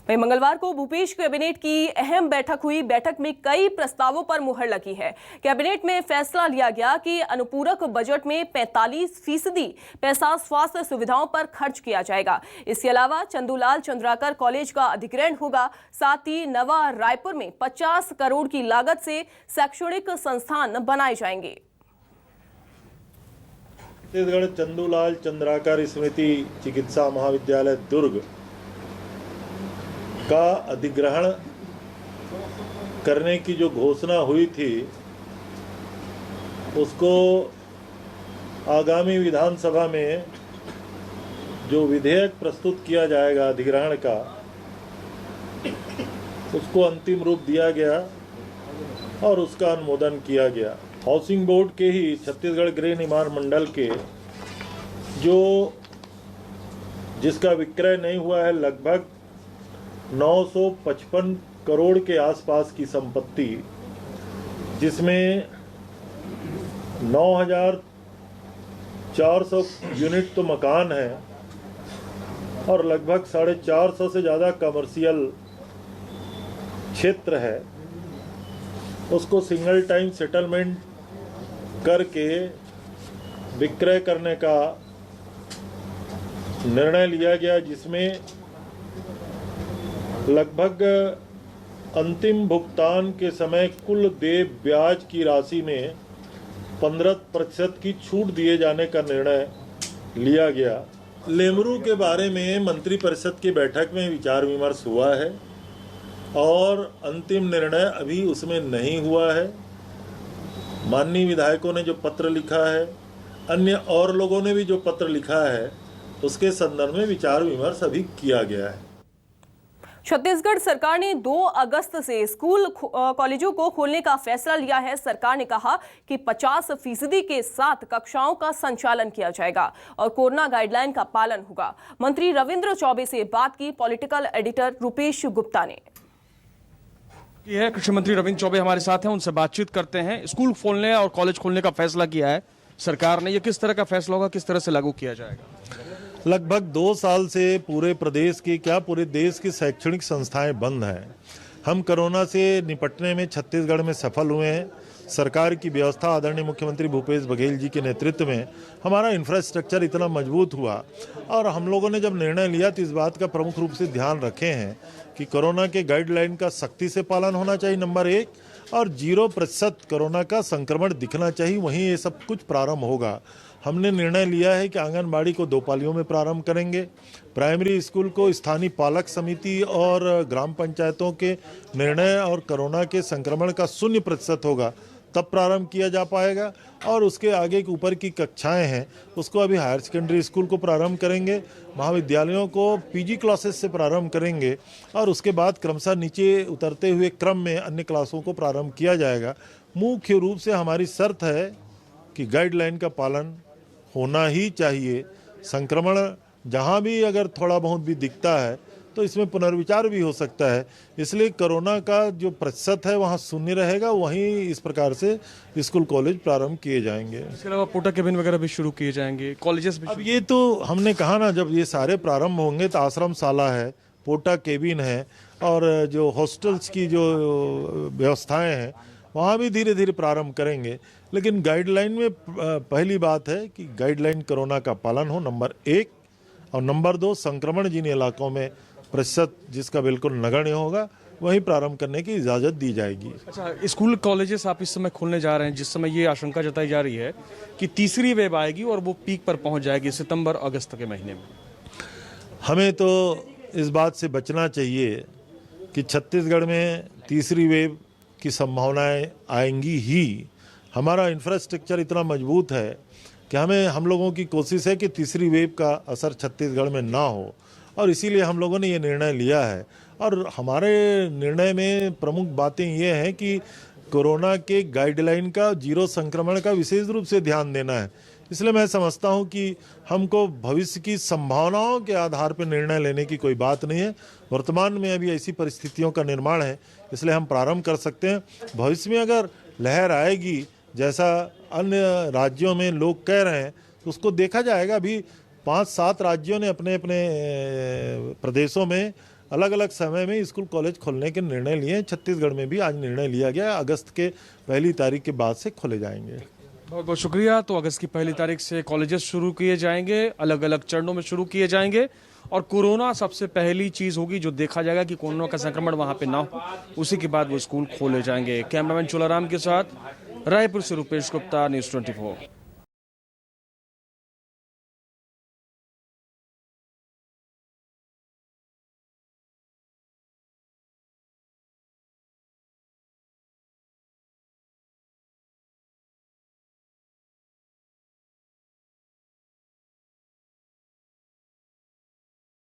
वहीं मंगलवार को भूपेश कैबिनेट की अहम बैठक हुई। बैठक में कई प्रस्तावों पर मुहर लगी है। कैबिनेट में फैसला लिया गया कि अनुपूरक बजट में 45% पैसा स्वास्थ्य सुविधाओं पर खर्च किया जाएगा। इसके अलावा चंदूलाल चंद्राकर कॉलेज का अधिग्रहण होगा। साथ ही नवा रायपुर में 50 करोड़ की लागत से शैक्षणिक संस्थान बनाए जाएंगे। छत्तीसगढ़ चंदूलाल चंद्राकर स्मृति चिकित्सा महाविद्यालय दुर्ग का अधिग्रहण करने की जो घोषणा हुई थी, उसको आगामी विधानसभा में जो विधेयक प्रस्तुत किया जाएगा अधिग्रहण का, उसको अंतिम रूप दिया गया और उसका अनुमोदन किया गया। हाउसिंग बोर्ड के ही छत्तीसगढ़ गृह निर्माण मंडल के जिसका विक्रय नहीं हुआ है, लगभग 955 करोड़ के आसपास की संपत्ति, जिसमें 9,400 यूनिट तो मकान है और लगभग 450 से ज़्यादा कमर्शियल क्षेत्र है, उसको सिंगल टाइम सेटलमेंट करके विक्रय करने का निर्णय लिया गया, जिसमें लगभग अंतिम भुगतान के समय कुल देय ब्याज की राशि में 15% की छूट दिए जाने का निर्णय लिया गया। लेमरू के बारे में मंत्रिपरिषद की बैठक में विचार विमर्श हुआ है और अंतिम निर्णय अभी उसमें नहीं हुआ है। माननीय विधायकों ने जो पत्र लिखा है, अन्य और लोगों ने भी जो पत्र लिखा है, उसके संदर्भ में विचार विमर्श अभी किया गया है। छत्तीसगढ़ सरकार ने 2 अगस्त से स्कूल कॉलेजों को खोलने का फैसला लिया है। सरकार ने कहा कि 50% के साथ कक्षाओं का संचालन किया जाएगा और कोरोना गाइडलाइन का पालन होगा। मंत्री रविंद्र चौबे से बात की पॉलिटिकल एडिटर रुपेश गुप्ता ने। ये है कृषि मंत्री रविंद्र चौबे हमारे साथ हैं, उनसे बातचीत करते हैं। स्कूल खोलने और कॉलेज खोलने का फैसला किया है सरकार ने, ये किस तरह का फैसला होगा, किस तरह से लागू किया जाएगा? लगभग 2 साल से पूरे प्रदेश की पूरे देश की शैक्षणिक संस्थाएं बंद हैं। हम कोरोना से निपटने में छत्तीसगढ़ में सफल हुए हैं। सरकार की व्यवस्था आदरणीय मुख्यमंत्री भूपेश बघेल जी के नेतृत्व में हमारा इंफ्रास्ट्रक्चर इतना मजबूत हुआ और हम लोगों ने जब निर्णय लिया तो इस बात का प्रमुख रूप से ध्यान रखे हैं कि कोरोना के गाइडलाइन का सख्ती से पालन होना चाहिए, नंबर 1, और 0% कोरोना का संक्रमण दिखना चाहिए, वहीं ये सब कुछ प्रारंभ होगा। हमने निर्णय लिया है कि आंगनबाड़ी को 2 पालियों में प्रारंभ करेंगे। प्राइमरी स्कूल को स्थानीय पालक समिति और ग्राम पंचायतों के निर्णय और कोरोना के संक्रमण का 0% होगा तब प्रारंभ किया जा पाएगा और उसके आगे के ऊपर की कक्षाएं हैं उसको अभी हायर सेकेंडरी स्कूल को प्रारंभ करेंगे, महाविद्यालयों को पीजी क्लासेस से प्रारंभ करेंगे और उसके बाद क्रमशः नीचे उतरते हुए क्रम में अन्य क्लासों को प्रारंभ किया जाएगा। मुख्य रूप से हमारी शर्त है कि गाइडलाइन का पालन होना ही चाहिए। संक्रमण जहां भी अगर थोड़ा बहुत भी दिखता है तो इसमें पुनर्विचार भी हो सकता है, इसलिए कोरोना का जो प्रतिशत है वहाँ 0 रहेगा, वहीं इस प्रकार से स्कूल कॉलेज प्रारंभ किए जाएंगे। इसके अलावा पोटा केबिन वगैरह भी शुरू किए जाएंगे, कॉलेजेस भी। अब ये तो हमने कहा ना, जब ये सारे प्रारंभ होंगे तो आश्रमशाला है, पोटा केबिन है और जो हॉस्टल्स की जो व्यवस्थाएँ हैं वहाँ भी धीरे धीरे प्रारंभ करेंगे। लेकिन गाइडलाइन में पहली बात है कि गाइडलाइन कोरोना का पालन हो, नंबर 1, और नंबर 2, संक्रमण जिन इलाकों में प्रतिशत जिसका बिल्कुल नगण्य होगा वहीं प्रारंभ करने की इजाज़त दी जाएगी। अच्छा, स्कूल कॉलेजेस आप इस समय खोलने जा रहे हैं, जिस समय ये आशंका जताई जा रही है कि तीसरी वेव आएगी और वो पीक पर पहुंच जाएगी सितंबर अगस्त के महीने में। हमें तो इस बात से बचना चाहिए कि छत्तीसगढ़ में तीसरी वेव की संभावनाएं आएंगी ही। हमारा इंफ्रास्ट्रक्चर इतना मजबूत है कि हम लोगों की कोशिश है कि तीसरी वेव का असर छत्तीसगढ़ में ना हो और इसीलिए हम लोगों ने ये निर्णय लिया है। और हमारे निर्णय में प्रमुख बातें ये हैं कि कोरोना के गाइडलाइन का 0 संक्रमण का विशेष रूप से ध्यान देना है। इसलिए मैं समझता हूँ कि हमको भविष्य की संभावनाओं के आधार पर निर्णय लेने की कोई बात नहीं है। वर्तमान में अभी ऐसी परिस्थितियों का निर्माण है, इसलिए हम प्रारंभ कर सकते हैं। भविष्य में अगर लहर आएगी जैसा अन्य राज्यों में लोग कह रहे हैं तो उसको देखा जाएगा। अभी 5-7 राज्यों ने अपने अपने प्रदेशों में अलग अलग समय में स्कूल कॉलेज खोलने के निर्णय लिए हैं। छत्तीसगढ़ में भी आज निर्णय लिया गया है, अगस्त के 1 तारीख के बाद से खोले जाएंगे। बहुत बहुत शुक्रिया। तो अगस्त की 1 तारीख से कॉलेजेस शुरू किए जाएंगे, अलग अलग चरणों में शुरू किए जाएंगे और कोरोना सबसे पहली चीज होगी जो देखा जाएगा कि कोरोना का संक्रमण वहां पे ना हो, उसी के बाद वो स्कूल खोले जाएंगे। कैमरामैन चोलाराम के साथ रायपुर से रुपेश गुप्ता, न्यूज़ 24।